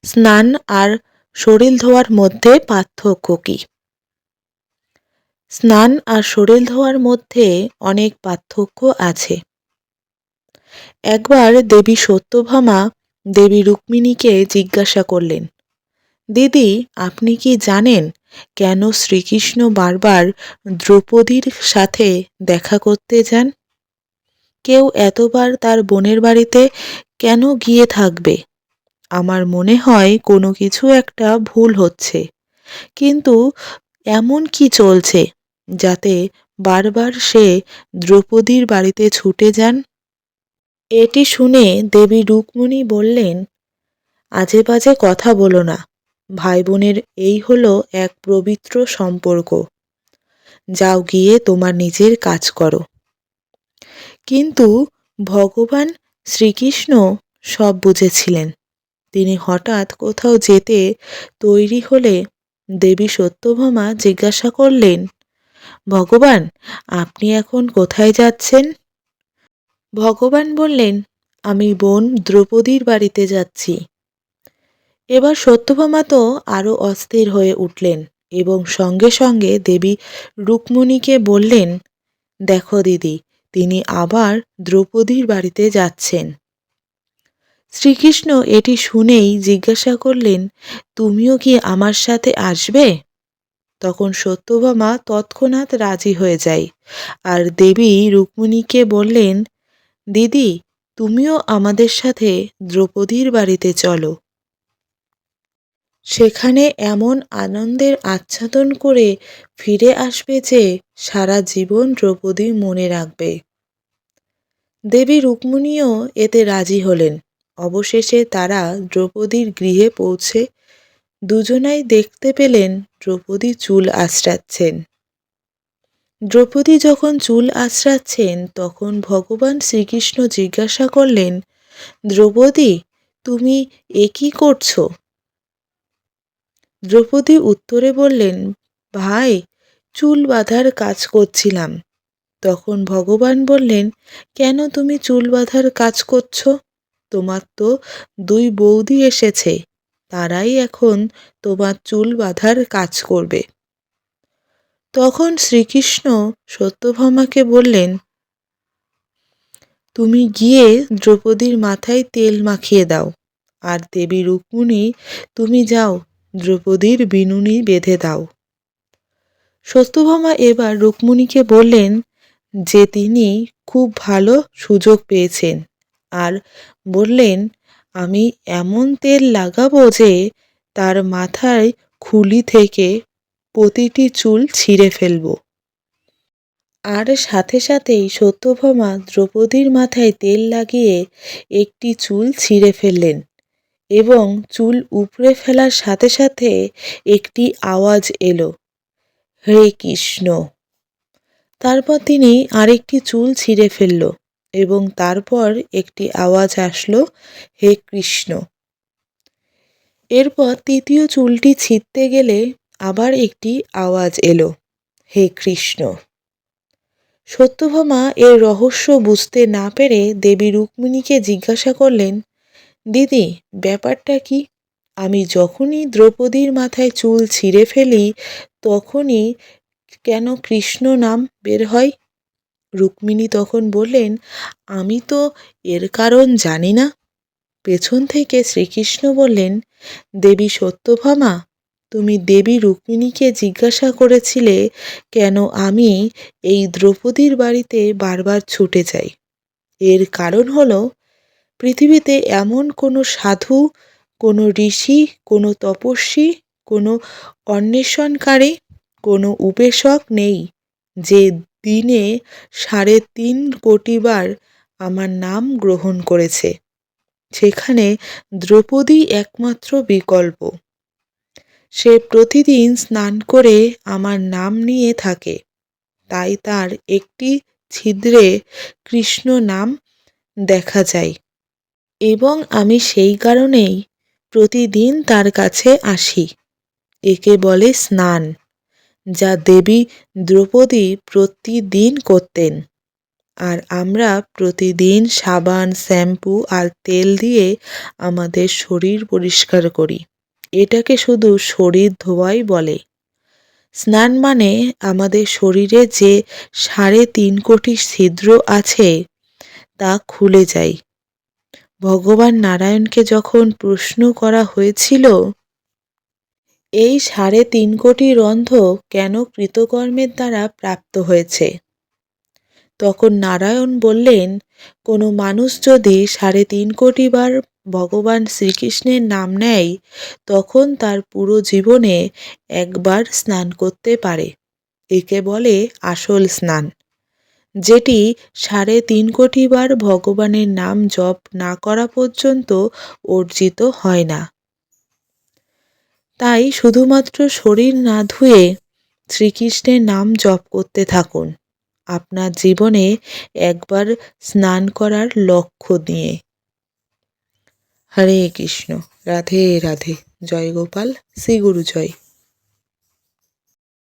স্নান আর শরীর ধোয়ার মধ্যে পার্থক্য কী? স্নান আর শরীর ধোয়ার মধ্যে অনেক পার্থক্য আছে। একবার দেবী সত্যভামা দেবী রুক্মিণীকে জিজ্ঞাসা করলেন, দিদি, আপনি কি জানেন কেন শ্রীকৃষ্ণ বারবার দ্রৌপদীর সাথে দেখা করতে যান? কেউ এতবার তার বোনের বাড়িতে কেন গিয়ে থাকবে? আমার মনে হয় কোনো কিছু একটা ভুল হচ্ছে, কিন্তু এমন কি চলছে যাতে বারবার সে দ্রৌপদীর বাড়িতে ছুটে যান? এটি শুনে দেবী রুক্মিণী বললেন, আজে বাজে কথা বলো না। ভাই বোনের এই হলো এক পবিত্র সম্পর্ক। যাও গিয়ে তোমার নিজের কাজ করো। কিন্তু ভগবান শ্রীকৃষ্ণ সব বুঝেছিলেন। তিনি হঠাৎ কোথাও যেতে তৈরি হলে দেবী সত্যভামা জিজ্ঞাসা করলেন, ভগবান, আপনি এখন কোথায় যাচ্ছেন? ভগবান বললেন, আমি বোন দ্রৌপদীর বাড়িতে যাচ্ছি। এবার সত্যভামা তো আরও অস্থির হয়ে উঠলেন এবং সঙ্গে সঙ্গে দেবী রুক্মিণীকে বললেন, দেখো দিদি, তিনি আবার দ্রৌপদীর বাড়িতে যাচ্ছেন। শ্রীকৃষ্ণ এটি শুনেই জিজ্ঞাসা করলেন, তুমিও কি আমার সাথে আসবে? তখন সত্যভামা তৎক্ষণাৎ রাজি হয়ে যায় আর দেবী রুক্মিণীকে বললেন, দিদি, তুমিও আমাদের সাথে দ্রৌপদীর বাড়িতে চলো। সেখানে এমন আনন্দের আচ্ছাদন করে ফিরে আসবে যে সারা জীবন দ্রৌপদী মনে রাখবে। দেবী রুক্মিণীও এতে রাজি হলেন। অবশেষে তারা দ্রৌপদীর গৃহে পৌঁছে দুজনাই দেখতে পেলেন দ্রৌপদী চুল আঁচড়াচ্ছেন। দ্রৌপদী যখন চুল আঁচড়াচ্ছেন তখন ভগবান শ্রীকৃষ্ণ জিজ্ঞাসা করলেন, দ্রৌপদী, তুমি এ কী করছো? দ্রৌপদী উত্তরে বললেন, ভাই, চুল বাঁধার কাজ করছিলাম। তখন ভগবান বললেন, কেন তুমি চুল বাঁধার কাজ করছো? তোমার তো দুই বৌদি এসেছে, তারাই এখন তোমার চুল বাঁধার কাজ করবে। তখন শ্রীকৃষ্ণ সত্যভামাকে বললেন, তুমি গিয়ে দ্রৌপদীর মাথায় তেল মাখিয়ে দাও, আর দেবী রুক্মিণী, তুমি যাও দ্রৌপদীর বিনুনি বেঁধে দাও। সত্যভামা এবার রুক্মিণীকে বললেন যে তিনি খুব ভালো সুযোগ পেয়েছেন আর বললেন, আমি এমন তেল লাগাবো যে তার মাথায় খুলি থেকে প্রতিটি চুল ছিঁড়ে ফেলব। আর সাথে সাথেই সত্যভামা দ্রৌপদীর মাথায় তেল লাগিয়ে একটি চুল ছিঁড়ে ফেললেন এবং চুল উপড়ে ফেলার সাথে সাথে একটি আওয়াজ এলো, হে কৃষ্ণ। তারপর তিনি আরেকটি চুল ছিঁড়ে ফেলল এবং তারপর একটি আওয়াজ আসলো, হে কৃষ্ণ। এরপর তৃতীয় চুলটি ছিঁড়তে গেলে আবার একটি আওয়াজ এলো, হে কৃষ্ণ। সত্যভামা এর রহস্য বুঝতে না পেরে দেবী রুক্মিণীকে জিজ্ঞাসা করলেন, দিদি, ব্যাপারটা কি? আমি যখনই দ্রৌপদীর মাথায় চুল ছিঁড়ে ফেলি তখনই কেন কৃষ্ণ নাম বের হয়? রুক্মিণী তখন বললেন, আমি তো এর কারণ জানি না। পেছন থেকে শ্রীকৃষ্ণ বললেন, দেবী সত্যভামা, তুমি দেবী রুক্মিণীকে জিজ্ঞাসা করেছিলে কেন আমি এই দ্রৌপদীর বাড়িতে বারবার ছুটে যাই। এর কারণ হলো, পৃথিবীতে এমন কোনো সাধু, কোনো ঋষি, কোনো তপস্বী, কোনো অন্বেষণকারী, কোনো উপাসক নেই যে দিনে ৩.৫ কোটি বার আমার নাম গ্রহণ করেছে। সেখানে দ্রৌপদী একমাত্র বিকল্প। সে প্রতিদিন স্নান করে আমার নাম নিয়ে থাকে, তাই তার একটি ছিদ্রে কৃষ্ণ নাম দেখা যায় এবং আমি সেই কারণেই প্রতিদিন তার কাছে আসি। একে বলে স্নান, যা দেবী দ্রৌপদী প্রতিদিন করতেন। আর আমরা প্রতিদিন সাবান, শ্যাম্পু আর তেল দিয়ে আমাদের শরীর পরিষ্কার করি। এটাকে শুধু শরীর ধোয়াই বলে। স্নান মানে আমাদের শরীরে যে ৩.৫ কোটি ছিদ্র আছে তা খুলে যায়। ভগবান নারায়ণকে যখন প্রশ্ন করা হয়েছিল, এই ৩.৫ কোটি রন্ধ্র কেন কৃতকর্মের দ্বারা প্রাপ্ত হয়েছে, তখন নারায়ণ বললেন, কোনো মানুষ যদি ৩.৫ কোটি বার ভগবান শ্রীকৃষ্ণের নাম নেয় তখন তার পুরো জীবনে একবার স্নান করতে পারে। একে বলে আসল স্নান, যেটি ৩.৫ কোটি বার ভগবানের নাম জপ না করা পর্যন্ত অর্জিত হয় না। তাই শুধুমাত্র শরীর না ধুয়ে শ্রীকৃষ্ণের নাম জপ করতে থাকুন আপনার জীবনে একবার স্নান করার লক্ষ্য নিয়ে। হরে কৃষ্ণ, রাধে রাধে, জয় গোপাল, শ্রী গুরু জয়।